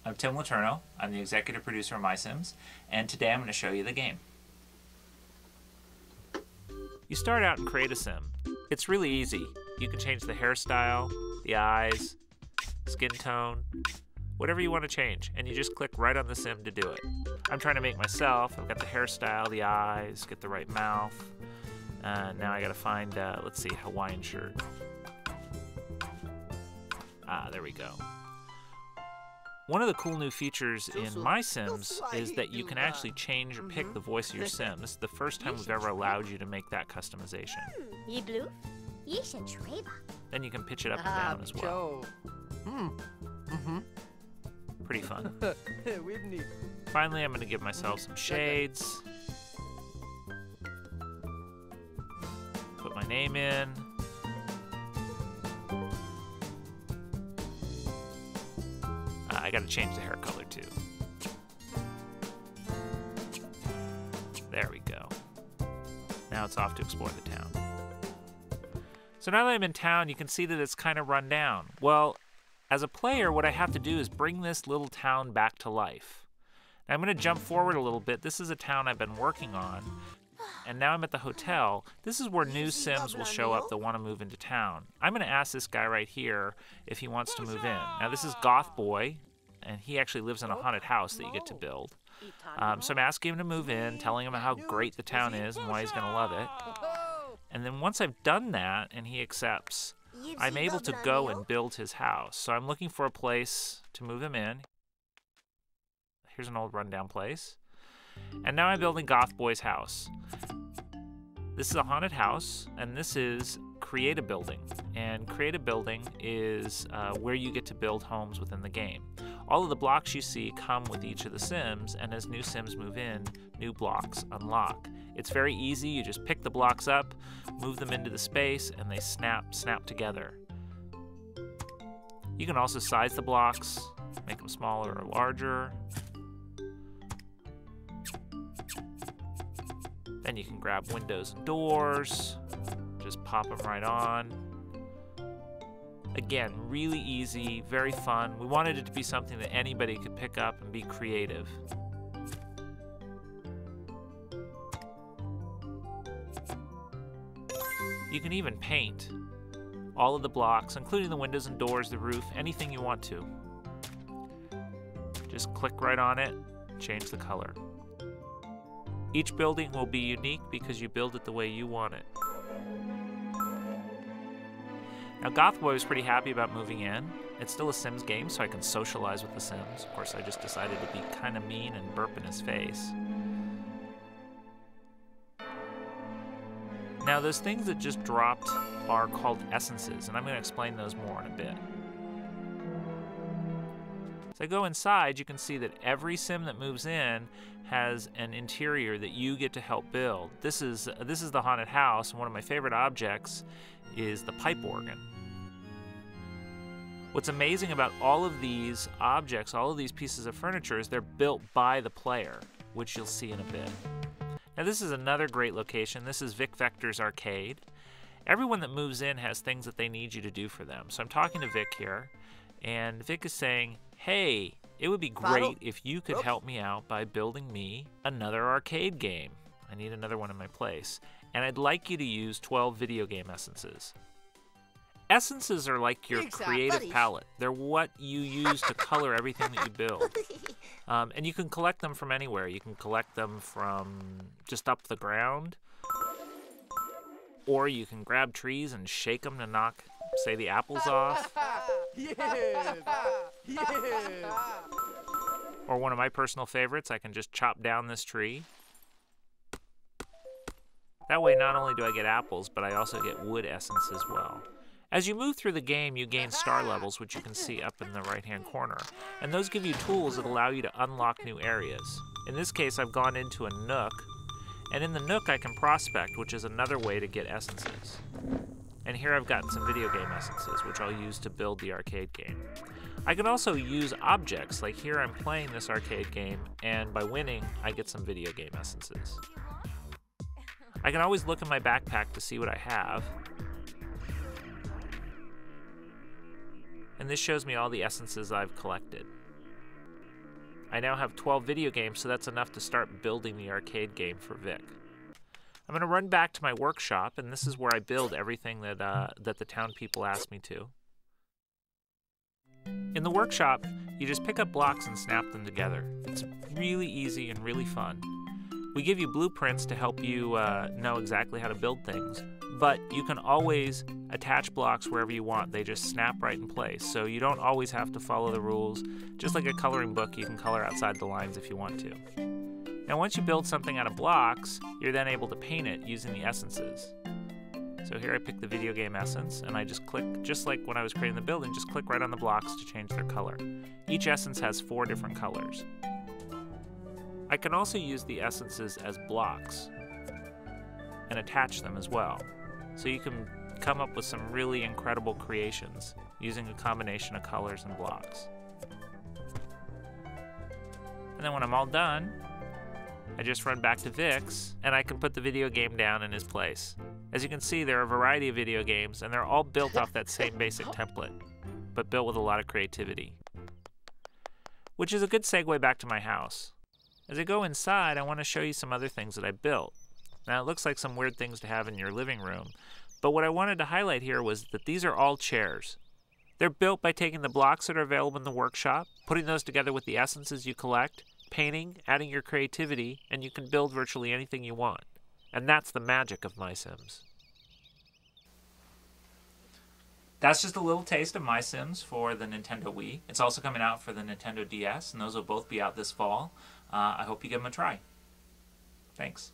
I'm Tim Letourneau. I'm the executive producer of MySims, and today I'm going to show you the game. You start out and create a sim. It's really easy. You can change the hairstyle, the eyes, skin tone, whatever you want to change, and you just click right on the sim to do it. I'm trying to make myself. I've got the hairstyle, the eyes, get the right mouth. Now I gotta find, let's see, Hawaiian shirt. There we go. One of the cool new features in MySims is that you can actually change or pick the voice of your sim. This is the first time we've ever allowed you to make that customization. Then you can pitch it up and down as well. Pretty fun. Finally, I'm going to give myself some shades. Put my name in. I got to change the hair color too. There we go. Now it's off to explore the town. So now that I'm in town, you can see that it's kind of run down. Well, as a player, what I have to do is bring this little town back to life. Now I'm going to jump forward a little bit. This is a town I've been working on. And now I'm at the hotel. This is where new Sims will show up that want to move into town. I'm going to ask this guy right here if he wants to move in. Now this is Goth Boy, and he actually lives in a haunted house that you get to build. So I'm asking him to move in, telling him how great the town is and why he's going to love it. And then once I've done that and he accepts, I'm able to go and build his house. So I'm looking for a place to move him in. Here's an old rundown place. And now I'm building Goth Boy's house. This is a haunted house, and this is Create a Building. And Create a Building is where you get to build homes within the game. All of the blocks you see come with each of the Sims, and as new Sims move in, new blocks unlock. It's very easy. You just pick the blocks up, move them into the space, and they snap together. You can also size the blocks, make them smaller or larger. Then you can grab windows and doors, just pop them right on. Again, really easy, very fun. We wanted it to be something that anybody could pick up and be creative. You can even paint all of the blocks, including the windows and doors, the roof, anything you want to. Just click right on it, change the color. Each building will be unique because you build it the way you want it. Now, Goth Boy was pretty happy about moving in. It's still a Sims game, so I can socialize with the Sims. Of course, I just decided to be kind of mean and burp in his face. Now, those things that just dropped are called essences, and I'm going to explain those more in a bit. As I go inside, you can see that every Sim that moves in has an interior that you get to help build. This is the haunted house, and one of my favorite objects is the pipe organ. What's amazing about all of these objects, all of these pieces of furniture, is they're built by the player, which you'll see in a bit. Now this is another great location. This is Vic Vector's arcade. Everyone that moves in has things that they need you to do for them. So I'm talking to Vic here, and Vic is saying, hey, it would be great if you could help me out by building me another arcade game. I need another one in my place. And I'd like you to use 12 video game essences. Essences are like your creative palette. They're what you use to color everything that you build. And you can collect them from anywhere. You can collect them from just up the ground, or you can grab trees and shake them to knock, say, the apples off. Or one of my personal favorites, I can just chop down this tree. That way, not only do I get apples, but I also get wood essence as well. As you move through the game, you gain star levels, which you can see up in the right-hand corner. And those give you tools that allow you to unlock new areas. In this case, I've gone into a nook, and in the nook I can prospect, which is another way to get essences. And here I've gotten some video game essences, which I'll use to build the arcade game. I can also use objects, like here I'm playing this arcade game, and by winning, I get some video game essences. I can always look in my backpack to see what I have. And this shows me all the essences I've collected. I now have 12 video games, so that's enough to start building the arcade game for Vic. I'm going to run back to my workshop, and this is where I build everything that the town people asked me to. In the workshop, you just pick up blocks and snap them together. It's really easy and really fun. We give you blueprints to help you know exactly how to build things, but you can always attach blocks wherever you want. They just snap right in place, so you don't always have to follow the rules. Just like a coloring book, you can color outside the lines if you want to. Now, once you build something out of blocks, you're then able to paint it using the essences. So here I pick the video game essence, and I just click, just like when I was creating the building, just click right on the blocks to change their color. Each essence has 4 different colors. I can also use the essences as blocks and attach them as well. So you can come up with some really incredible creations using a combination of colors and blocks. And then when I'm all done, I just run back to Vic's, and I can put the video game down in his place. As you can see, there are a variety of video games, and they're all built off that same basic template, but built with a lot of creativity. Which is a good segue back to my house. As I go inside, I want to show you some other things that I built. Now, it looks like some weird things to have in your living room, but what I wanted to highlight here was that these are all chairs. They're built by taking the blocks that are available in the workshop, putting those together with the essences you collect, painting, adding your creativity, and you can build virtually anything you want. And that's the magic of MySims. That's just a little taste of MySims for the Nintendo Wii. It's also coming out for the Nintendo DS, and those will both be out this fall. I hope you give them a try. Thanks.